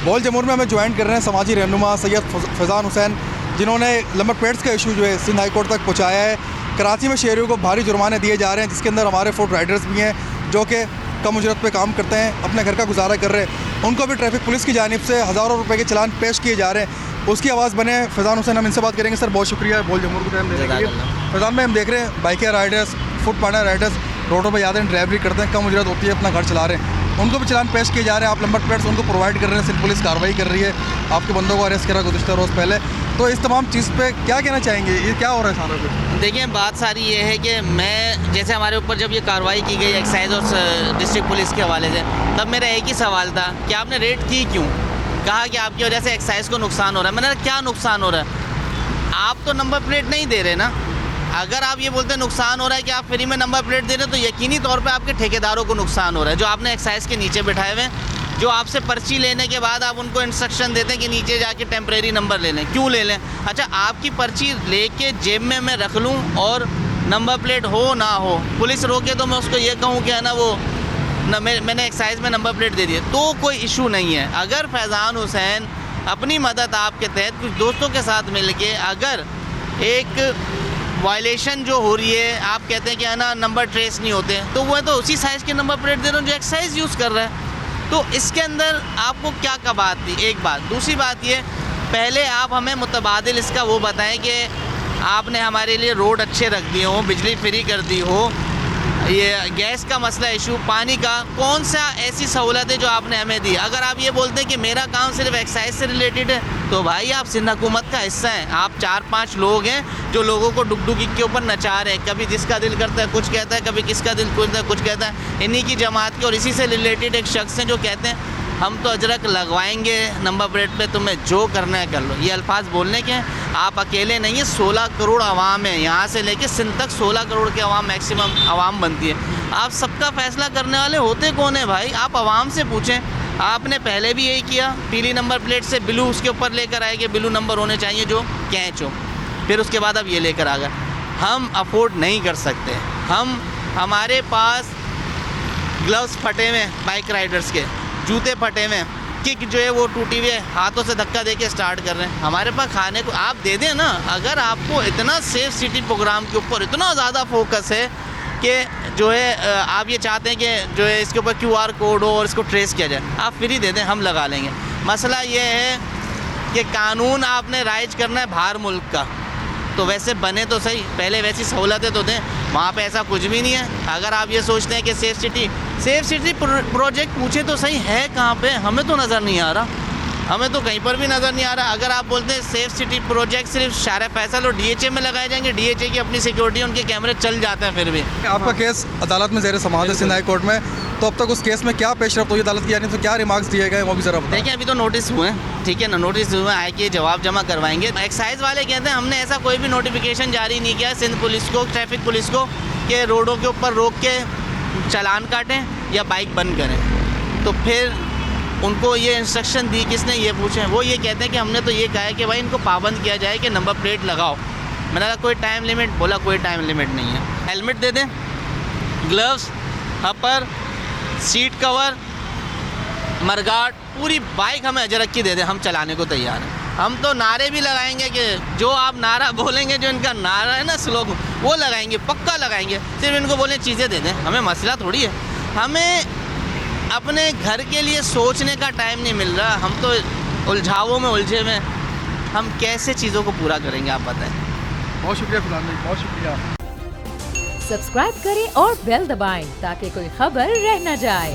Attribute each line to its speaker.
Speaker 1: Ball जमूर में हमें join कर रहे हैं समाजी रहनुमा सैयद फैज़ान हुसैन, जिन्होंने नंबर प्लेट्स का इशू जो है सिंध हाई कोर्ट तक पहुँचाया है। कराची में शहरियों को भारी जुर्माने दिए जा रहे हैं, जिसके अंदर हमारे फूड राइडर्स भी हैं जो कि कम उजरत पे काम करते हैं, अपने घर का गुजारा कर रहे हैं। उनको भी ट्रैफिक पुलिस की जानिब से हज़ारों रुपए के चलान पेश किए जा रहे हैं। उसकी आवाज़ बने फैज़ान हुसैन, हम इनसे बात करेंगे। सर बहुत शुक्रिया बॉल जमूर को टाइम देने के लिए। फैज़ान भाई, हम देख रहे हैं biker Riders, foot partner Riders रोडों पर ज़्यादा ड्राइवरी करते हैं, कम उजरत होती है, अपना घर चला रहे हैं, उनको भी चलान पेश किए जा रहे हैं। आप नंबर प्लेट्स उनको प्रोवाइड कर रहे हैं, सिर्फ पुलिस कार्रवाई कर रही है, आपके बंदों को अरेस्ट करा गुज़िश्ता रोज़ पहले। तो इस तमाम चीज़ पे क्या कहना चाहेंगे, ये क्या हो रहा है सारा कुछ?
Speaker 2: देखिए, बात सारी ये है कि मैं जैसे हमारे ऊपर जब ये कार्रवाई की गई एक्साइज और डिस्ट्रिक्ट पुलिस के हवाले से, तब मेरा एक ही सवाल था कि आपने रेड की क्यों? कहा कि आपकी वजह से एक्साइज को नुकसान हो रहा है। मैंने कहा क्या नुकसान हो रहा है? आप तो नंबर प्लेट नहीं दे रहे ना। अगर आप ये बोलते हैं नुकसान हो रहा है कि आप फ्री में नंबर प्लेट दे रहे हैं, तो यकीनी तौर पे आपके ठेकेदारों को नुकसान हो रहा है, जो आपने एक्साइज के नीचे बिठाए हुए हैं, जो आपसे पर्ची लेने के बाद आप उनको इंस्ट्रक्शन देते हैं कि नीचे जाके टेम्परेरी नंबर ले लें। क्यों ले लें? अच्छा, आपकी पर्ची लेके जेब में मैं रख लूँ और नंबर प्लेट हो ना हो, पुलिस रोके तो मैं उसको ये कहूँ कि है ना वो मैंने एक्साइज में नंबर प्लेट दे दी, तो कोई इशू नहीं है। अगर फैज़ान हुसैन अपनी मदद आपके तहत कुछ दोस्तों के साथ मिल के अगर एक वायलेशन जो हो रही है, आप कहते हैं कि है ना नंबर ट्रेस नहीं होते, तो वह तो उसी साइज़ के नंबर प्लेट दे रहे हो जो एक्साइज यूज़ कर रहा है। तो इसके अंदर आपको क्या कबात थी? एक बात। दूसरी बात ये, पहले आप हमें मुतबादिल इसका वो बताएं कि आपने हमारे लिए रोड अच्छे रख दिए हो, बिजली फ्री कर दी हो, ये गैस का मसला इशू, पानी का, कौन सा ऐसी सहूलतें जो आपने हमें दी। अगर आप ये बोलते हैं कि मेरा काम सिर्फ एक्साइज से रिलेटेड है, तो भाई आप सिंध हुकूमत का हिस्सा हैं। आप 4-5 लोग हैं जो लोगों को डुगडुगी के ऊपर नचा रहे हैं। कभी जिसका दिल करता है कुछ कहता है, कभी किसका दिल करता है कुछ कहता है। इन्हीं की जमात के और इसी से रिलेटेड एक शख्स हैं जो कहते हैं हम तो अजरक लगवाएंगे नंबर प्लेट पे, तुम्हें जो करना है कर लो। ये अल्फाज बोलने के हैं। आप अकेले नहीं है, 16 करोड़ आवाम है, यहाँ से लेके सिंध तक 16 करोड़ के आवाम मैक्सिमम आवाम बनती है। आप सबका फैसला करने वाले होते कौन है भाई? आप आवाम से पूछें। आपने पहले भी यही किया, पीली नंबर प्लेट से ब्लू उसके ऊपर लेकर आए कि ब्लू नंबर होने चाहिए जो कैच हो, फिर उसके बाद अब ये लेकर आ गए। हम अफोर्ड नहीं कर सकते। हमारे पास ग्लव्स फटे हुए बाइक राइडर्स के, जूते फटे हुए, किक जो है वो टूटी हुई है, हाथों से धक्का देके स्टार्ट कर रहे हैं। हमारे पास खाने को आप दे दें ना। अगर आपको इतना सेफ सिटी प्रोग्राम के ऊपर इतना ज़्यादा फोकस है कि जो है आप ये चाहते हैं कि जो है इसके ऊपर QR कोड हो और इसको ट्रेस किया जाए, आप फ्री दे दें, हम लगा लेंगे। मसला ये है कि कानून आपने राइज करना है बाहर मुल्क का, तो वैसे बने तो सही, पहले वैसी सहूलतें तो दें। वहाँ पे ऐसा कुछ भी नहीं है। अगर आप ये सोचते हैं कि सेफ सिटी प्रोजेक्ट पूछे तो सही है कहाँ पे, हमें तो नज़र नहीं आ रहा, हमें तो कहीं पर भी नज़र नहीं आ रहा। अगर आप बोलते हैं सेफ सिटी प्रोजेक्ट सिर्फ शारा फैसल और DHA में लगाए जाएंगे, DHA की अपनी सिक्योरिटी, उनके कैमरे चल जाते हैं, फिर भी
Speaker 1: आपका केस अदालत में ज़ेर समाअत है सिंध हाई कोर्ट में, तो अब तक उस केस में क्या पेशरफ्त हुई अदालत की जानिब से, क्या रिमार्क्स दिए गए वो भी ज़रा बताएं।
Speaker 2: देखिए, अभी तो नोटिस हुए हैं, ठीक है ना, नोटिस हुए आए कि जवाब जमा करवाएंगे। एक्साइज वाले कहते हैं हमने ऐसा कोई भी नोटिफिकेशन जारी नहीं किया सिंध पुलिस को, ट्रैफिक पुलिस को, कि रोडों के ऊपर रोक के चालान काटें या बाइक बंद करें। तो फिर उनको ये इंस्ट्रक्शन दी किसने, ये पूछें। वो ये कहते हैं कि हमने तो ये कहा है कि भाई इनको पाबंद किया जाए कि नंबर प्लेट लगाओ। मैंने कहा कोई टाइम लिमिट? बोला कोई टाइम लिमिट नहीं है। हेलमेट दे दें, ग्लव्स, हपर, सीट कवर, मरगाट, पूरी बाइक हमें अजरक की दे दें, हम चलाने को तैयार हैं। हम तो नारे भी लगाएंगे कि जो आप नारा बोलेंगे, जो इनका नारा है ना, स्लोगन, वो लगाएंगे, पक्का लगाएंगे। सिर्फ इनको बोलें चीज़ें दे दें, हमें मसला थोड़ी है। हमें अपने घर के लिए सोचने का टाइम नहीं मिल रहा, हम तो उलझावों में उलझे हुए। हम कैसे चीज़ों को पूरा करेंगे, आप बताएं।
Speaker 1: बहुत शुक्रिया फिलहाल, बहुत शुक्रिया।
Speaker 3: सब्सक्राइब करें और बेल दबाएं ताकि कोई खबर रह न जाए।